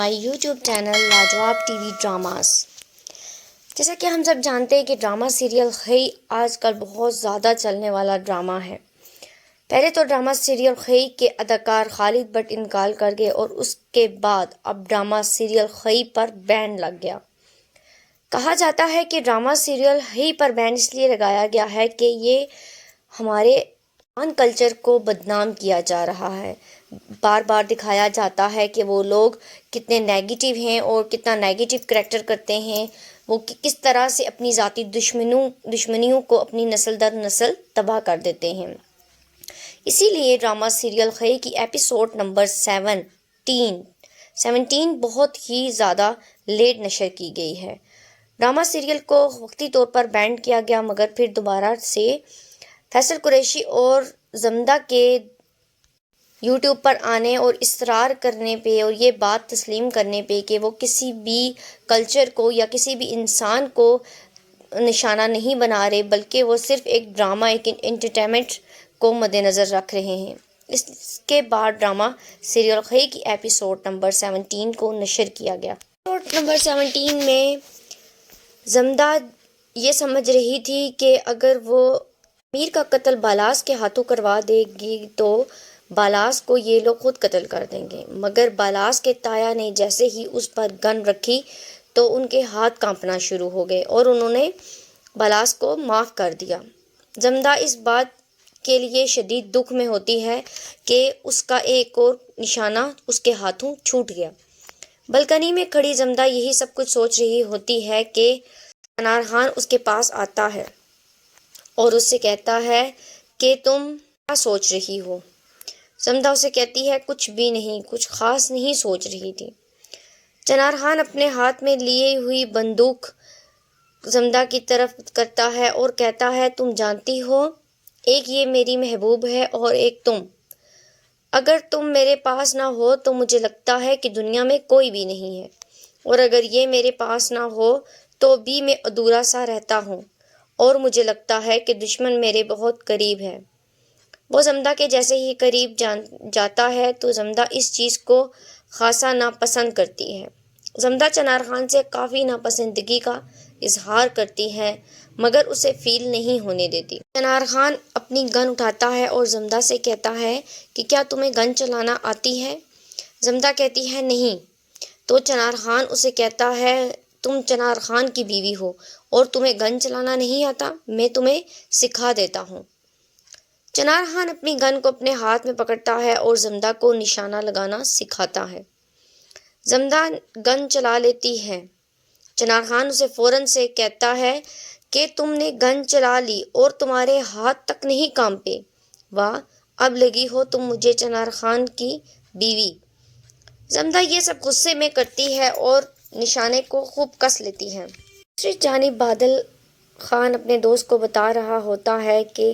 مائی YouTube channel لاجواب T V dramas. جیسا کہ ہم سب جانتے ہیں کہ ڈرامہ سیریل خئی آج کل بہت زیادہ چلنے والا ڈرامہ ہے۔ پہلے تو ڈرامہ سیریل خئی کے اداکار خالد بٹ انتقال کر گئے اور اس کے بعد اب ڈرامہ سیریل خئی پر بین لگ گیا۔ کہا جاتا ہے کہ ڈرامہ سیریل خئی پر بین اس لیے لگایا گیا ہے کہ یہ ہمارے کلچر کو بدنام کیا جا رہا ہے۔ بار بار دکھایا جاتا ہے کہ وہ لوگ کتنے نیگیٹو ہیں اور کتنا نیگیٹو کریکٹر کرتے ہیں، وہ کس طرح سے اپنی ذاتی دشمنیوں کو اپنی نسل در نسل تباہ کر دیتے ہیں۔ اسی لیے ڈرامہ سیریل خئی کی ایپیسوڈ نمبر 17 بہت ہی زیادہ لیٹ نشر کی گئی ہے۔ ڈرامہ سیریل کو وقتی طور پر بینڈ کیا گیا، مگر پھر دوبارہ سے فیصل قریشی اور زمدہ کے یوٹیوب پر آنے اور اصرار کرنے پہ اور یہ بات تسلیم کرنے پہ کہ وہ کسی بھی کلچر کو یا کسی بھی انسان کو نشانہ نہیں بنا رہے، بلکہ وہ صرف ایک ڈرامہ، ایک انٹرٹینمنٹ کو مد نظر رکھ رہے ہیں۔ اس کے بعد ڈرامہ سیریل خئی کی ایپیسوڈ نمبر 17 کو نشر کیا گیا۔ ایپیسوڈ نمبر 17 میں زمدہ یہ سمجھ رہی تھی کہ اگر وہ امیر کا قتل بالاس کے ہاتھوں کروا دے گی تو بالاس کو یہ لوگ خود قتل کر دیں گے، مگر بالاس کے تایا نے جیسے ہی اس پر گن رکھی تو ان کے ہاتھ کانپنا شروع ہو گئے اور انہوں نے بالاس کو معاف کر دیا۔ زمدہ اس بات کے لیے شدید دکھ میں ہوتی ہے کہ اس کا ایک اور نشانہ اس کے ہاتھوں چھوٹ گیا۔ بالکنی میں کھڑی زمدہ یہی سب کچھ سوچ رہی ہوتی ہے کہ چنار خان اس کے پاس آتا ہے اور اس سے کہتا ہے کہ تم کیا سوچ رہی ہو؟ زمدہ اسے کہتی ہے کچھ بھی نہیں، کچھ خاص نہیں سوچ رہی تھی۔ چنار خان اپنے ہاتھ میں لیے ہوئی بندوق زمدہ کی طرف کرتا ہے اور کہتا ہے تم جانتی ہو، ایک یہ میری محبوب ہے اور ایک تم۔ اگر تم میرے پاس نہ ہو تو مجھے لگتا ہے کہ دنیا میں کوئی بھی نہیں ہے، اور اگر یہ میرے پاس نہ ہو تو بھی میں ادھورا سا رہتا ہوں، اور مجھے لگتا ہے کہ دشمن میرے بہت قریب ہے۔ وہ زمدہ کے جیسے ہی قریب جاتا ہے تو زمدہ اس چیز کو خاصا ناپسند کرتی ہے۔ زمدہ چنار خان سے کافی ناپسندگی کا اظہار کرتی ہے، مگر اسے فیل نہیں ہونے دیتی۔ چنار خان اپنی گن اٹھاتا ہے اور زمدہ سے کہتا ہے کہ کیا تمہیں گن چلانا آتی ہے؟ زمدہ کہتی ہے نہیں۔ تو چنار خان اسے کہتا ہے تم چنار خان کی بیوی ہو اور تمہیں گن چلانا نہیں آتا، میں تمہیں سکھا دیتا ہوں۔ چنار خان اپنی گن کو اپنے ہاتھ میں پکڑتا ہے اور زمدہ کو نشانہ لگانا سکھاتا ہے۔ زمدہ گن چلا لیتی ہے۔ چنار خان اسے فوراً سے کہتا ہے کہ تم نے گن چلا لی اور تمہارے ہاتھ تک نہیں کانپے، واہ اب لگی ہو تم مجھے چنار خان کی بیوی۔ زمدہ یہ سب غصے میں کرتی ہے اور نشانے کو خوب کس لیتی ہے۔ دوسری جانب بادل خان اپنے دوست کو بتا رہا ہوتا ہے کہ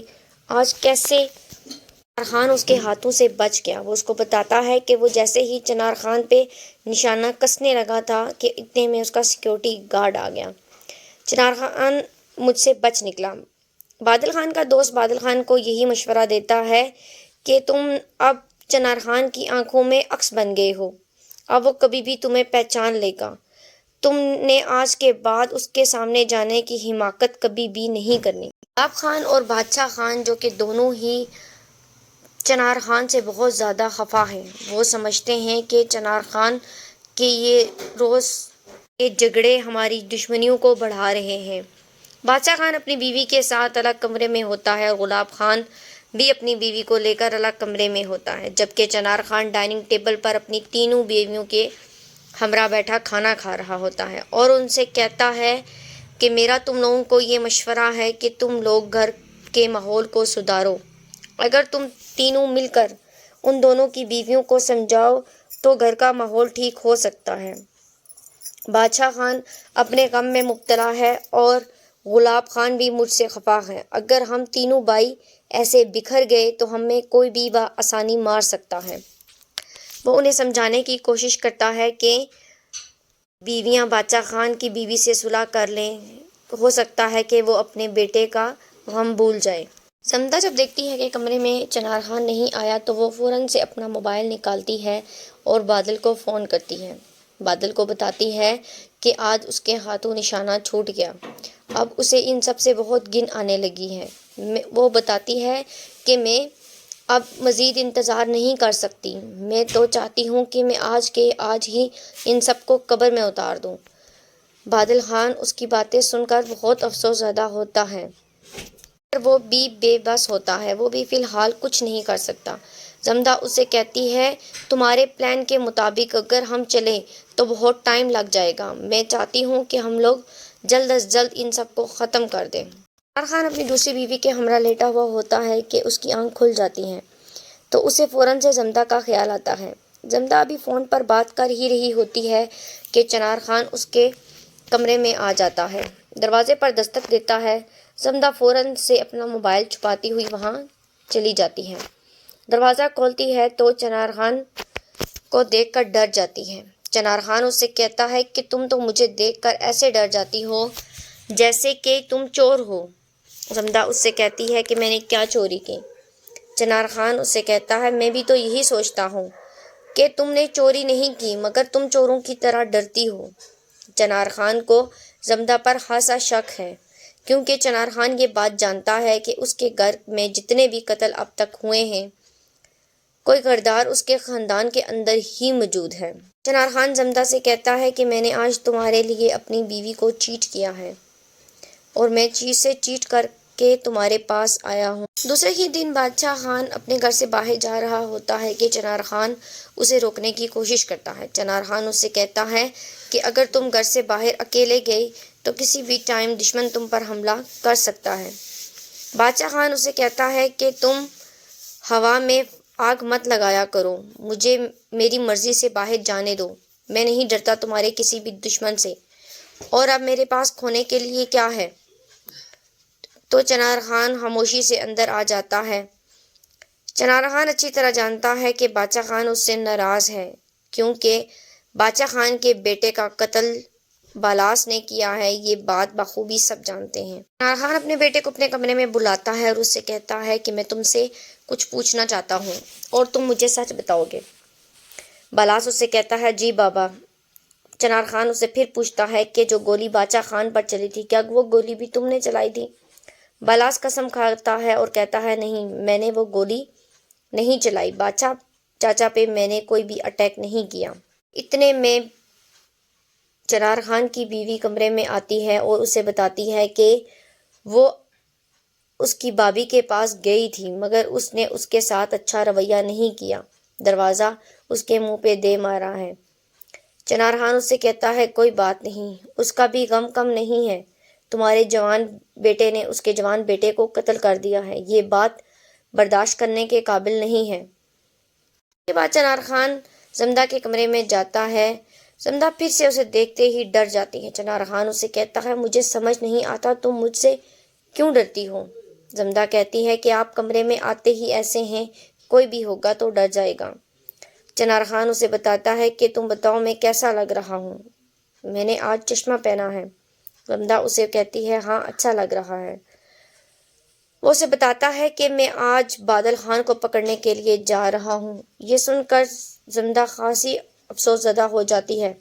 آج کیسے چنار خان اس کے ہاتھوں سے بچ گیا۔ وہ اس کو بتاتا ہے کہ وہ جیسے ہی چنار خان پہ نشانہ کسنے لگا تھا کہ اتنے میں اس کا سیکیورٹی گارڈ آ گیا۔ چنار خان مجھ سے بچ نکلا۔ بادل خان کا دوست بادل خان کو یہی مشورہ دیتا ہے کہ تم اب چنار خان کی آنکھوں میں عکس بن گئے ہو، اب وہ کبھی بھی تمہیں پہچان لے گا۔ تم نے آج کے بعد اس کے سامنے جانے کی حماقت کبھی بھی نہیں کرنی۔ گلاب خان اور بادشاہ خان جو کہ دونوں ہی چنار خان سے بہت زیادہ خفا ہیں، وہ سمجھتے ہیں کہ چنار خان کے یہ روز کے جھگڑے ہماری دشمنیوں کو بڑھا رہے ہیں۔ بادشاہ خان اپنی بیوی کے ساتھ الگ کمرے میں ہوتا ہے اور گلاب خان بھی اپنی بیوی کو لے کر الگ کمرے میں ہوتا ہے، جبکہ چنار خان ڈائننگ ٹیبل پر اپنی تینوں بیویوں کے ہمراہ بیٹھا کھانا کھا رہا ہوتا ہے اور ان سے کہتا ہے کہ میرا تم لوگوں کو یہ مشورہ ہے کہ تم لوگ گھر کے ماحول کو سدھارو۔ اگر تم تینوں مل کر ان دونوں کی بیویوں کو سمجھاؤ تو گھر کا ماحول ٹھیک ہو سکتا ہے۔ بادشاہ خان اپنے غم میں مبتلا ہے اور گلاب خان بھی مجھ سے خفا ہے۔ اگر ہم تینوں بھائی ایسے بکھر گئے تو ہمیں کوئی بھی بآسانی مار سکتا ہے۔ وہ انہیں سمجھانے کی کوشش کرتا ہے کہ بیویاں بادشاہ خان کی بیوی سے صلح کر لیں، ہو سکتا ہے کہ وہ اپنے بیٹے کا غم بھول جائے۔ زمدہ جب دیکھتی ہے کہ کمرے میں چنار خان نہیں آیا تو وہ فوراً سے اپنا موبائل نکالتی ہے اور بادل کو فون کرتی ہے۔ بادل کو بتاتی ہے کہ آج اس کے ہاتھوں نشانہ چھوٹ گیا، اب اسے ان سب سے بہت گن آنے لگی ہے۔ وہ بتاتی ہے کہ میں اب مزید انتظار نہیں کر سکتی، میں تو چاہتی ہوں کہ میں آج کے آج ہی ان سب کو قبر میں اتار دوں۔ بادل خان اس کی باتیں سن کر بہت افسوس زدہ ہوتا ہے، مگر وہ بھی بے بس ہوتا ہے، وہ بھی فی الحال کچھ نہیں کر سکتا۔ زمدہ اسے کہتی ہے تمہارے پلان کے مطابق اگر ہم چلیں تو بہت ٹائم لگ جائے گا، میں چاہتی ہوں کہ ہم لوگ جلد از جلد ان سب کو ختم کر دیں۔ چنار خان اپنی دوسری بیوی کے ہمراہ لیٹا ہوا ہوتا ہے کہ اس کی آنکھ کھل جاتی ہیں تو اسے فوراً سے زمدہ کا خیال آتا ہے۔ زمدہ ابھی فون پر بات کر ہی رہی ہوتی ہے کہ چنار خان اس کے کمرے میں آ جاتا ہے، دروازے پر دستک دیتا ہے۔ زمدہ فوراً سے اپنا موبائل چھپاتی ہوئی وہاں چلی جاتی ہے۔ دروازہ کھولتی ہے تو چنار خان کو دیکھ کر ڈر جاتی ہے۔ چنار خان اس سے کہتا ہے کہ تم تو مجھے دیکھ کر ایسے ڈر جاتی ہو جیسے کہ تم چور ہو۔ زمدہ اس سے کہتی ہے کہ میں نے کیا چوری کی؟ چنار خان اس سے کہتا ہے میں بھی تو یہی سوچتا ہوں کہ تم نے چوری نہیں کی مگر تم چوروں کی طرح ڈرتی ہو۔ چنار خان کو زمدہ پر خاصا شک ہے کیونکہ چنار خان یہ بات جانتا ہے کہ اس کے گھر میں جتنے بھی قتل اب تک ہوئے ہیں کوئی کردار اس کے خاندان کے اندر ہی موجود ہے۔ چنار خان زمدہ سے کہتا ہے کہ میں نے آج تمہارے لیے اپنی بیوی کو چیٹ کیا ہے اور میں چیٹ سے چیٹ کر کے تمہارے پاس آیا ہوں۔ دوسرے ہی دن بادشاہ خان اپنے گھر سے باہر جا رہا ہوتا ہے کہ چنار خان اسے روکنے کی کوشش کرتا ہے۔ چنار خان اس سے کہتا ہے کہ اگر تم گھر سے باہر اکیلے گئے تو کسی بھی ٹائم دشمن تم پر حملہ کر سکتا ہے۔ بادشاہ خان اسے کہتا ہے کہ تم ہوا میں آگ مت لگایا کرو، مجھے میری مرضی سے باہر جانے دو، میں نہیں ڈرتا تمہارے کسی بھی دشمن سے، اور اب میرے پاس کھونے کے لیے کیا ہے؟ تو چنار خان خاموشی سے اندر آ جاتا ہے۔ چنار خان اچھی طرح جانتا ہے کہ بادشاہ خان اس سے ناراض ہے کیونکہ بادشاہ خان کے بیٹے کا قتل بالاس نے کیا ہے، یہ بات بخوبی سب جانتے ہیں۔ چنار خان اپنے بیٹے کو اپنے کمرے میں بلاتا ہے اور اس سے کہتا ہے کہ میں تم سے کچھ پوچھنا چاہتا ہوں اور تم مجھے سچ بتاؤ گے۔ بالاس اس سے کہتا ہے جی بابا۔ چنار خان اس سے پھر پوچھتا ہے کہ جو گولی بادشاہ خان پر چلی تھی کیا وہ گولی بھی تم نے چلائی تھی؟ بالاس قسم کھاتا ہے اور کہتا ہے نہیں، میں نے وہ گولی نہیں چلائی، بادشاہ چاچا پہ میں نے کوئی بھی اٹیک نہیں کیا۔ اتنے میں چنار خان کی بیوی کمرے میں آتی ہے اور اسے بتاتی ہے کہ وہ اس کی بھابھی کے پاس گئی تھی مگر اس نے اس کے ساتھ اچھا رویہ نہیں کیا، دروازہ اس کے منہ پہ دے مارا ہے۔ چنار خان اس سے کہتا ہے کوئی بات نہیں، اس کا بھی غم کم نہیں ہے، تمہارے جوان بیٹے نے اس کے جوان بیٹے کو قتل کر دیا ہے، یہ بات برداشت کرنے کے قابل نہیں ہے۔ اس کے بعد چنار خان زمدہ کے کمرے میں جاتا ہے۔ زمدہ پھر سے اسے دیکھتے ہی ڈر جاتی ہے۔ چنار خان اسے کہتا ہے مجھے سمجھ نہیں آتا تم مجھ سے کیوں ڈرتی ہو؟ زمدہ کہتی ہے کہ آپ کمرے میں آتے ہی ایسے ہیں، کوئی بھی ہوگا تو ڈر جائے گا۔ چنار خان اسے بتاتا ہے کہ تم بتاؤ میں کیسا لگ رہا ہوں، میں نے آج چشمہ پہنا ہے۔ زمدہ اسے کہتی ہے ہاں اچھا لگ رہا ہے۔ وہ اسے بتاتا ہے کہ میں آج بادل خان کو پکڑنے کے لیے جا رہا ہوں۔ یہ سن کر زمدہ خاصی افسوس زدہ ہو جاتی ہے۔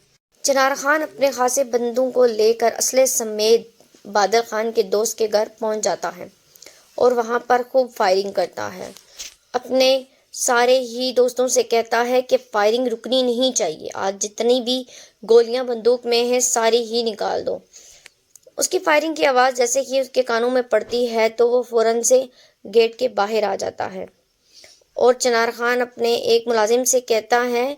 چنار خان اپنے خاصے بندوں کو لے کر اسلحے سمیت بادل خان کے دوست کے گھر پہنچ جاتا ہے اور وہاں پر خوب فائرنگ کرتا ہے۔ اپنے سارے ہی دوستوں سے کہتا ہے کہ فائرنگ رکنی نہیں چاہیے، آج جتنی بھی گولیاں بندوق میں ہیں ساری ہی نکال دو۔ اس کی فائرنگ کی آواز جیسے ہی اس کے کانوں میں پڑتی ہے تو وہ فوراً سے گیٹ کے باہر آ جاتا ہے اور چنار خان اپنے ایک ملازم سے کہتا ہے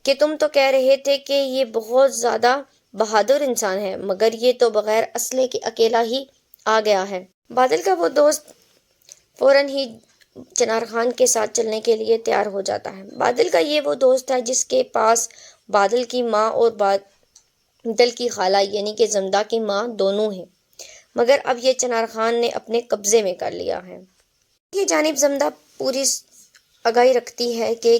کہ تم تو کہہ رہے تھے کہ یہ بہت زیادہ بہادر انسان ہے مگر یہ تو بغیر اسلحے کے اکیلا ہی آ گیا ہے۔ بادل کا وہ دوست فوراً ہی چنار خان کے ساتھ چلنے کے لیے تیار ہو جاتا ہے۔ بادل کا یہ وہ دوست ہے جس کے پاس بادل کی ماں اور بادل کی خالہ یعنی کہ زمدہ کی ماں دونوں ہیں، مگر اب یہ چنار خان نے اپنے قبضے میں کر لیا ہے۔ یہ جانب زمدہ پوری آگاہی رکھتی ہے کہ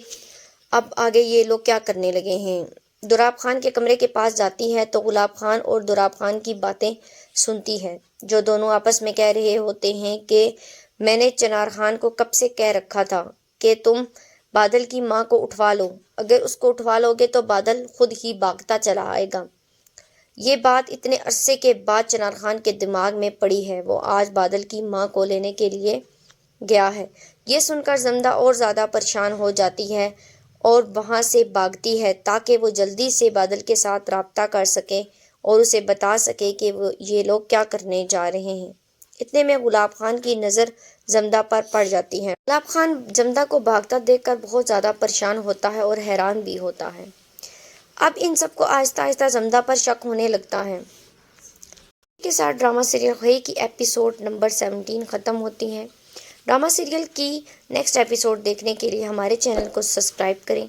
اب آگے یہ لوگ کیا کرنے لگے ہیں۔ دوراب خان کے کمرے کے پاس جاتی ہے تو گلاب خان اور دوراب خان کی باتیں سنتی ہے جو دونوں آپس میں کہہ رہے ہوتے ہیں کہ میں نے چنار خان کو کب سے کہہ رکھا تھا کہ تم بادل کی ماں کو اٹھوا لو، اگر اس کو اٹھوا لو گے تو بادل خود ہی بھاگتا چلا آئے گا۔ یہ بات اتنے عرصے کے بعد چنار خان کے دماغ میں پڑی ہے۔ وہ آج بادل کی ماں کو لینے کے لیے گیا ہے۔ یہ سن کر زمدہ اور زیادہ پریشان ہو جاتی ہے اور وہاں سے بھاگتی ہے تاکہ وہ جلدی سے بادل کے ساتھ رابطہ کر سکے اور اسے بتا سکے کہ یہ لوگ کیا کرنے جا رہے ہیں۔ اتنے میں گلاب خان کی نظر زمدہ پر پڑ جاتی ہے۔ گلاب خان زمدہ کو بھاگتا دیکھ کر بہت زیادہ پریشان ہوتا ہے اور حیران بھی ہوتا ہے۔ اب ان سب کو آہستہ آہستہ زمدہ پر شک ہونے لگتا ہے۔ اس کے ساتھ ڈرامہ سیریل خیئی کی ایپیسوڈ نمبر 17 ختم ہوتی ہے۔ ڈرامہ سیریل کی نیکسٹ ایپیسوڈ دیکھنے کے لیے ہمارے چینل کو سبسکرائب کریں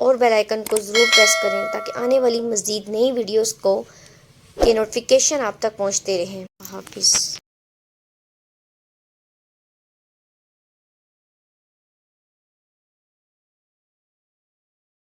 اور بیل آئیکن کو ضرور پریس کریں تاکہ آنے والی مزید نئی ویڈیوز کے نوٹیفیکیشن آپ تک پہنچتے رہیں۔ اللہ حافظ۔